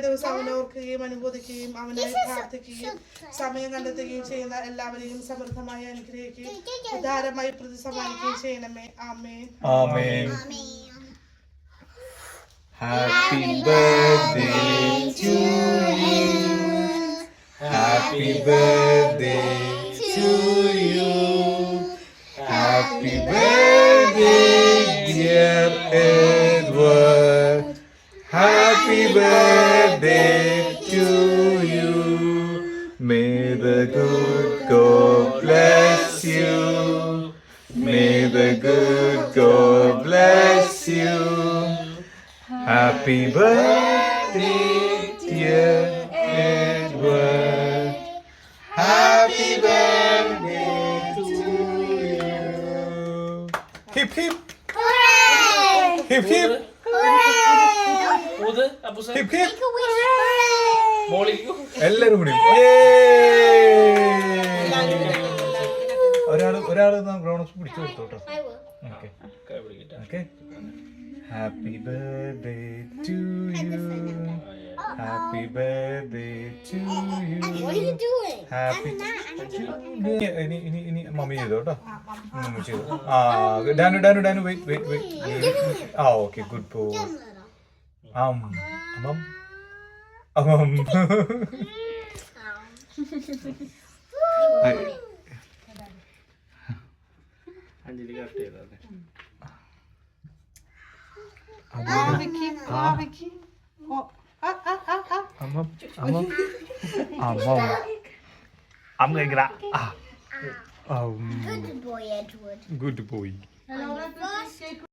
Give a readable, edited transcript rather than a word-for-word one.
ദിവസം അവനെ ഓർക്കുകയും അനുബോധിക്കുകയും അവനായി പ്രാർത്ഥിക്കുകയും സമയം കണ്ടെത്തുകയും ചെയ്യുന്ന എല്ലാവരെയും സമൃദ്ധമായി അനുഗ്രഹിക്കുകയും ഉദാരമായി പ്രതി സമ്മാനിക്കുകയും ചെയ്യണമേ. ആമേൻ. Happy birthday to you. Happy birthday to you. Happy birthday, dear Edward. Happy birthday to you. May the good God bless you. May the good God bless you. Happy birthday, dear Edward. Happy birthday to you. Hip hip. Hooray! Hip hip. ഊത് അപ്പൂസ. Hip hip. Make a wish. Hooray! മോളിരിക്കൂ. എല്ലാവരും കൂടി. ഒരാൾ grounds പിടിച്ചു കൊടുത്തു കേട്ടോ. I will. Okay കൈ പിടിക്കട്ടെ. Okay. Happy birthday to you. Happy birthday to you. What are you doing? Happy. ഇനി mummy ചെയ്തോ കേട്ടോ. മമ്മി ചെയ്തു. Danu wait. Okay good boy. അമ്മം. അഞ്ജലി കട്ട് ചെയ്തേ. I'm gonna get Good boy, Edward. Good boy. Hello,